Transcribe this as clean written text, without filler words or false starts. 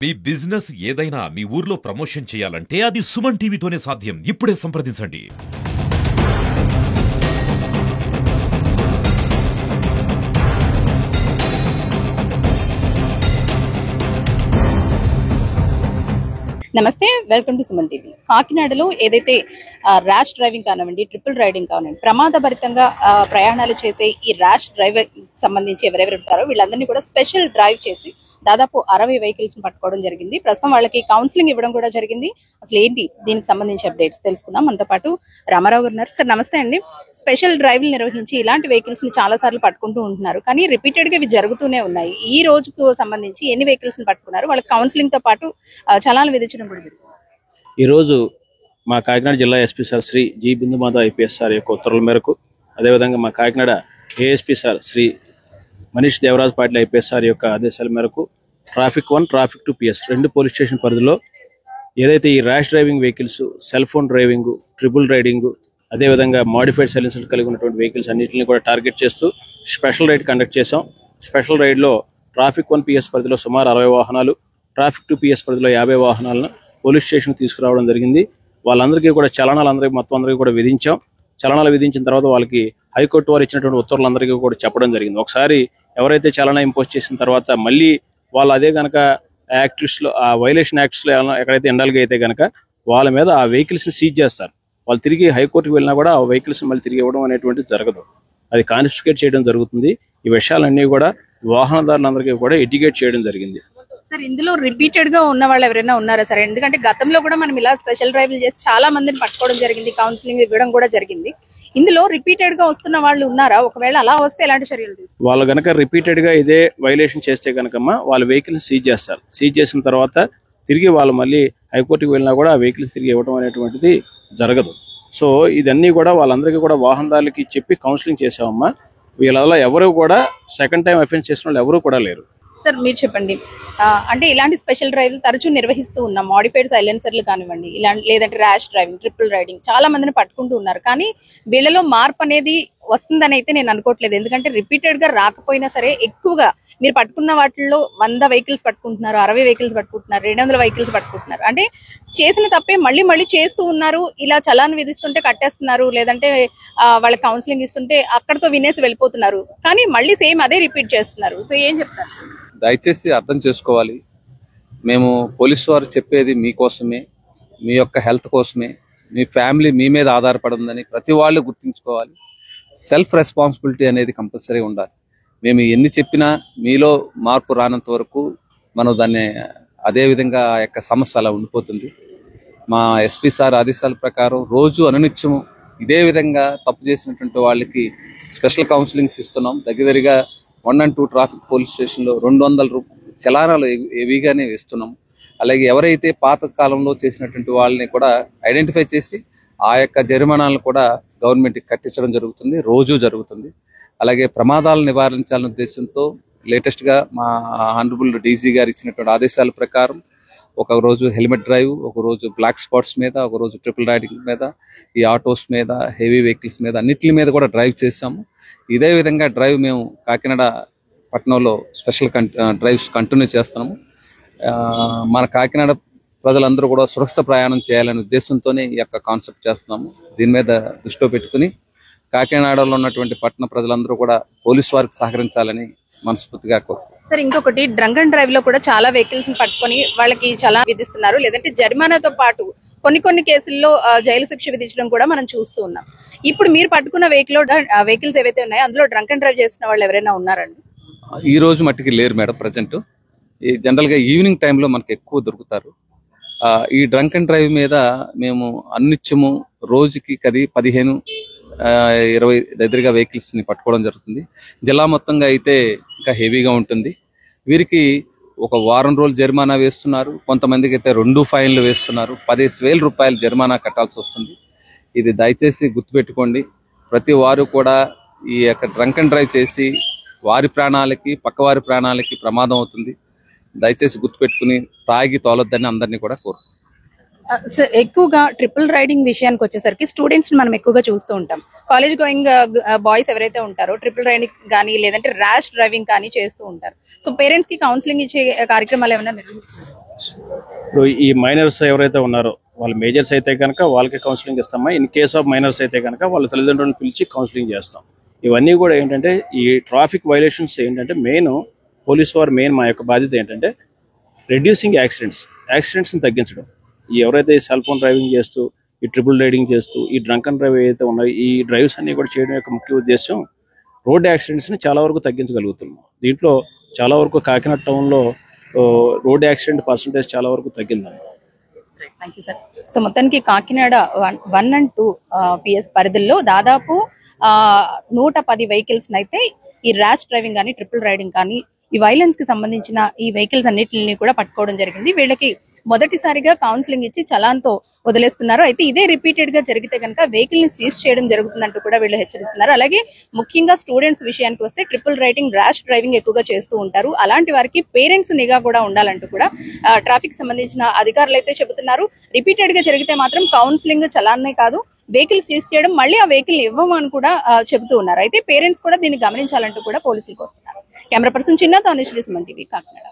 మీ business ఏదైనా మీ ఊర్లో promotion చేయాలంటే అది సుమన్ టీవీతోనే సాధ్యం. ఇప్పుడే సంప్రదించండి. నమస్తే, వెల్కమ్ టు సుమన్ టీవీ. కాకినాడలో ఏదైతే ర్యాష్ డ్రైవింగ్ కానివ్వండి, ట్రిపుల్ రైడింగ్ కానివ్వండి, ప్రమాదభరితంగా ప్రయాణాలు చేసే ఈ ర్యాష్ డ్రైవర్ సంబంధించి ఎవరెవరు ఉంటారో వీళ్ళందరినీ కూడా స్పెషల్ డ్రైవ్ చేసి దాదాపు 60 వెహికల్స్ పట్టుకోవడం జరిగింది. ప్రస్తుతం వాళ్ళకి కౌన్సిలింగ్ ఇవ్వడం కూడా జరిగింది. అసలు ఏంటి దీనికి సంబంధించి అప్డేట్స్ తెలుసుకుందాం. మనతో పాటు రామారావు గారు ఉన్నారు. సార్ నమస్తే అండి. స్పెషల్ డ్రైవ్లు నిర్వహించి ఇలాంటి వెహికల్స్ ని చాలా సార్లు పట్టుకుంటూ ఉంటున్నారు, కానీ రిపీటెడ్ గా ఇవి జరుగుతూనే ఉన్నాయి. ఈ రోజుకు సంబంధించి ఎన్ని వెహికల్స్ ని పట్టుకున్నారు? వాళ్ళకి కౌన్సిలింగ్ తో పాటు చలాలు విధించడం కూడా జరిగింది. ఈరోజు మా కాకినాడ జిల్లా SP sir Shri G Bindumadhav IPS sir యొక్క ఉత్తర్వుల మేరకు, అదేవిధంగా మా Kakinada ASP sir Shri Manish Devaraj Patil IPS sir యొక్క ఆదేశాల మేరకు traffic 1, traffic 2 PS 2 police station పరిధిలో ఏదైతే ఈ rash driving vehicles, cell phone driving, triple riding, అదేవిధంగా మాడిఫైడ్ సైలెన్సర్ కలిగి ఉన్నటువంటి వెహికల్స్ అన్నింటినీ కూడా టార్గెట్ చేస్తూ స్పెషల్ రైడ్ కండక్ట్ చేశాం. స్పెషల్ రైడ్లో ట్రాఫిక్ 1 PS పరిధిలో సుమారు 60 వాహనాలు, ట్రాఫిక్ 2 PS పరిధిలో 50 వాహనాలను పోలీస్ స్టేషన్ తీసుకురావడం జరిగింది. వాళ్ళందరికీ కూడా చలనాలందరికీ మొత్తం అందరికీ కూడా విధించాం. చలనాలు విధించిన తర్వాత వాళ్ళకి హైకోర్టు వారు ఇచ్చినటువంటి ఉత్తర్వులందరికీ కూడా చెప్పడం జరిగింది. ఒకసారి ఎవరైతే చలనా ఇంపోజ్ చేసిన తర్వాత మళ్ళీ వాళ్ళు అదే కనుక యాక్ట్స్లో, ఆ వైలేషన్ యాక్ట్స్లో ఎక్కడైతే ఎండాలిగా అయితే కనుక వాళ్ళ మీద ఆ వెహికల్స్ని సీజ్ చేస్తారు. వాళ్ళు తిరిగి హైకోర్టుకి వెళ్ళినా కూడా ఆ వెహికల్స్ మళ్ళీ తిరిగి ఇవ్వడం అనేటువంటిది జరగదు. అది కాన్ఫిస్కేట్ చేయడం జరుగుతుంది. ఈ విషయాలన్నీ కూడా వాహనదారులందరికీ కూడా ఎడ్యుకేట్ చేయడం జరిగింది. సార్, ఇందులో రిపీటెడ్ గా ఉన్న వాళ్ళు ఎవరైనా ఉన్నారా సార్? ఎందుకంటే గతంలో కూడా మనం ఇలా స్పెషల్ డ్రైవ్లు చేసి చాలా మందిని పట్టుకోవడం జరిగింది, కౌన్సిలింగ్ ఇవ్వడం కూడా జరిగింది. ఇందులో రిపీటెడ్ గా వస్తున్న వాళ్ళు ఉన్నారా? ఒకవేళ అలా వస్తే ఎలాంటి చర్యలు తీసుకుంటారు? వాళ్ళు గనక రిపీటెడ్ గా ఇదే వైలేషన్ చేస్తే కనుకమ్మా వాళ్ళ వెహికల్స్ సీజ్ చేస్తారు. సీజ్ చేసిన తర్వాత తిరిగి వాళ్ళు మళ్ళీ హైకోర్టుకి వెళ్ళినా కూడా ఆ వెహికల్స్ తిరిగి ఇవ్వడం అనేటువంటిది జరగదు. సో ఇదన్నీ కూడా వాళ్ళందరికీ కూడా వాహనదారులకి చెప్పి కౌన్సిలింగ్ చేసామమ్మా. వీళ్ళ ఎవరు కూడా సెకండ్ టైం అఫెన్స్ చేసిన వాళ్ళు ఎవరు కూడా లేరు. సార్ మీరు చెప్పండి, అంటే ఇలాంటి స్పెషల్ డ్రైవ్లు తరచూ నిర్వహిస్తూ ఉన్నాం. మాడిఫైడ్ సైలెన్సర్లు కానివ్వండి, లేదంటే ర్యాష్ డ్రైవింగ్, ట్రిపుల్ రైడింగ్ చాలా మందిని పట్టుకుంటూ ఉన్నారు. కానీ వీళ్ళలో మార్పు అనేది వస్తుందని అయితే నేను అనుకోవట్లేదు. ఎందుకంటే రిపీటెడ్ గా రాకపోయినా సరే ఎక్కువగా మీరు పట్టుకున్న వాటిల్లో 100 వెహికల్స్ పట్టుకుంటున్నారు, 60 వెహికల్స్ పట్టుకుంటున్నారు, 200 వెహికల్స్ పట్టుకుంటున్నారు. అంటే చేసిన తప్పే మళ్ళీ మళ్ళీ చేస్తూ ఉన్నారు. ఇలా చలాన్ విధిస్తుంటే కట్టేస్తున్నారు, లేదంటే వాళ్ళకి కౌన్సిలింగ్ ఇస్తుంటే అక్కడతో వినేసి వెళ్ళిపోతున్నారు. కానీ మళ్ళీ సేమ్ అదే రిపీట్ చేస్తున్నారు. సో ఏం చెప్తారు? దయచేసి అర్థం చేసుకోవాలి. మేము పోలీసు వారు చెప్పేది మీకోసమే, మీ యొక్క హెల్త్ కోసమే, మీ ఫ్యామిలీ మీ మీద ఆధారపడిందని ప్రతి వాళ్ళు గుర్తుంచుకోవాలి. సెల్ఫ్ రెస్పాన్సిబిలిటీ అనేది కంపల్సరీ ఉండాలి. మేము ఎన్ని చెప్పినా మీలో మార్పు రానంత వరకు మనం దాన్ని అదే విధంగా ఆ యొక్క సమస్య అలా ఉండిపోతుంది. మా ఎస్పీ సార్ ఆదేశాల ప్రకారం రోజు అనునిత్యం ఇదే విధంగా తప్పు చేసినటువంటి వాళ్ళకి స్పెషల్ కౌన్సిలింగ్స్ ఇస్తున్నాం. దగ్గరగా 1 and 2 ట్రాఫిక్ పోలీస్ స్టేషన్లో 200 చలానాలు హెవీగానే వేస్తున్నాం. అలాగే ఎవరైతే పాత కాలంలో చేసినటువంటి వాళ్ళని కూడా ఐడెంటిఫై చేసి ఆ యొక్క జరిమానాలను కూడా గవర్నమెంట్కి కట్టించడం జరుగుతుంది, రోజు జరుగుతుంది. అలాగే ప్రమాదాలను నివారించాలనే ఉద్దేశంతో లేటెస్ట్గా మా ఆనరబుల్ డీజీ గారు ఇచ్చినటువంటి ఆదేశాల ప్రకారం ఒక రోజు హెల్మెట్ డ్రైవ్, ఒక రోజు బ్లాక్ స్పాట్స్ మీద, ఒక రోజు ట్రిపుల్ రైడింగ్ మీద, ఈ ఆటోస్ మీద, హెవీ వెహికల్స్ మీద, అన్నిటి మీద కూడా డ్రైవ్ చేశాము. ఇదే విధంగా డ్రైవ్ మేము కాకినాడ పట్టణంలో స్పెషల్ డ్రైవ్స్ కంటిన్యూ చేస్తున్నాము. మన కాకినాడ ప్రజలందరూ కూడా సురక్షిత ప్రయాణం చేయాలనే ఉద్దేశంతోనే ఈ యొక్క కాన్సెప్ట్ చేస్తున్నాము. దీని మీద దృష్టిలో పెట్టుకుని కాకినాడలో ఉన్నటువంటి పట్టణ ప్రజలందరూ కూడా పోలీసు వారికి సహకరించాలని మనస్ఫూర్తిగా కోరుతున్నాం. సార్ ఇంకొకటి, డ్రంక్ అండ్ డ్రైవ్ లో కూడా చాలా వెహికల్స్ పట్టుకొని వాళ్ళకి చాలా విధిస్తున్నారు, లేదంటే జరిమానాతో పాటు కొన్ని కేసుల్లో జైలు శిక్ష విధించడం కూడా మనం చూస్తూ ఉన్నాం. ఇప్పుడు మీరు పట్టుకున్న వెహికల్స్ ఏవైతే ఉన్నాయో అందులో డ్రంక్ అండ్ డ్రైవ్ చేస్తున్న వాళ్ళు ఎవరైనా ఉన్నారండి? ఈ రోజు మట్టికి లేరు మేడం. ప్రజెంట్ ఈ జనరల్గా ఈవినింగ్ టైంలో మనకు ఎక్కువ దొరుకుతారు. ఈ డ్రంక్ అండ్ డ్రైవ్ మీద మేము అన్నిత్యము రోజుకి 15, 20 దగ్గరగా వెహికల్స్ ని పట్టుకోవడం జరుగుతుంది. జిల్లా మొత్తంగా అయితే ఇంకా హెవీగా ఉంటుంది. వీరికి ఒక వారం రోజులు జరిమానా వేస్తున్నారు, కొంతమందికి అయితే 2 ఫైన్లు వేస్తున్నారు, 15,000 రూపాయలు జరిమానా కట్టాల్సి వస్తుంది. ఇది దయచేసి గుర్తుపెట్టుకోండి. ప్రతి వారు కూడా ఈ యొక్క డ్రంక్ అండ్ డ్రైవ్ చేసి వారి ప్రాణాలకి, పక్కవారి ప్రాణాలకి ప్రమాదం అవుతుంది. దయచేసి గుర్తుపెట్టుకుని తాగి తోలొద్దని అందరినీ కూడా కోరుతున్నాను. ఎక్కువగా ట్రిపుల్ రైడింగ్ విషయానికి వచ్చేసరికి స్టూడెంట్స్ మనం ఎక్కువగా చూస్తూ ఉంటాం. కాలేజ్ గోయింగ్ బాయ్స్ ఎవరైతే ఉంటారో ట్రిపుల్ రైడింగ్ కానీ లేదంటే ర్యాష్ డ్రైవింగ్ కానీ చేస్తూ ఉంటారు. సో పేరెంట్స్ కి కౌన్సిలింగ్ ఇచ్చే కార్యక్రమాలు ఏమైనా నిర్వహిస్తున్నారు? ఇప్పుడు ఈ మైనర్స్ ఎవరైతే ఉన్నారో వాళ్ళు మేజర్స్ అయితే కనుక వాళ్ళకి కౌన్సిలింగ్ ఇస్తామా, ఇన్ కేస్ ఆఫ్ మైనర్స్ అయితే కనుక వాళ్ళ తల్లిదండ్రులను పిలిచి కౌన్సిలింగ్ చేస్తాం. ఇవన్నీ కూడా ఏంటంటే ఈ ట్రాఫిక్ వైలేషన్స్ ఏంటంటే పోలీసు వారు మా యొక్క బాధ్యత ఏంటంటే రెడ్యూసింగ్ యాక్సిడెంట్స్ని తగ్గించడం. ఎవరైతే సెల్ ఫోన్ డ్రైవింగ్ చేస్తూ ఈ ట్రిపుల్ రైడింగ్ చేస్తూ ఈ డ్రంక్ అండ్ డ్రైవ్ ఏదైతే ఉన్నాయో ఈ డ్రైవ్స్ అన్ని కూడా చేయడం యొక్క ముఖ్య ఉద్దేశం రోడ్ యాక్సిడెంట్స్ని చాలా వరకు తగ్గించగలుగుతున్నాం. దీంట్లో చాలా వరకు కాకినాడ టౌన్లో రోడ్ యాక్సిడెంట్ పర్సంటేజ్ చాలా వరకు తగ్గిందండి. Thank you sir. సో మొత్తానికి కాకినాడ 1 and 2 PS పరిధుల్లో దాదాపు 110 వెహికల్స్ అయితే ఈ ర్యాష్ డ్రైవింగ్ కానీ ట్రిపుల్ రైడింగ్ కానీ ఈ వైలెన్స్ కి సంబంధించిన ఈ వెహికల్స్ అన్నిటిని కూడా పట్టుకోవడం జరిగింది. వీళ్ళకి మొదటిసారిగా కౌన్సిలింగ్ ఇచ్చి చలాన్తో వదిలేస్తున్నారు. అయితే ఇదే రిపీటెడ్ గా జరిగితే కనుక వెహికల్ ని సీజ్ చేయడం జరుగుతుందంటూ కూడా వీళ్ళు హెచ్చరిస్తున్నారు. అలాగే ముఖ్యంగా స్టూడెంట్స్ విషయానికి వస్తే ట్రిపుల్ రైడింగ్ ర్యాష్ డ్రైవింగ్ ఎక్కువగా చేస్తూ ఉంటారు. అలాంటి వారికి పేరెంట్స్ నిఘా కూడా ఉండాలంటూ కూడా ట్రాఫిక్ సంబంధించిన అధికారులు అయితే చెబుతున్నారు. రిపీటెడ్ గా జరిగితే మాత్రం కౌన్సిలింగ్ చలాన్నే కాదు వెహికల్ సీజ్ చేయడం, మళ్ళీ ఆ వెహికల్ ఇవ్వమని కూడా చెబుతూ ఉన్నారు. అయితే పేరెంట్స్ కూడా దీన్ని గమనించాలంటూ కూడా పోలీసులు కోరుతున్నారు. కెమెరా పర్సన్ చిన్నతో అనుశ్రీ, సుమన్ టీవీ, కాకినాడ.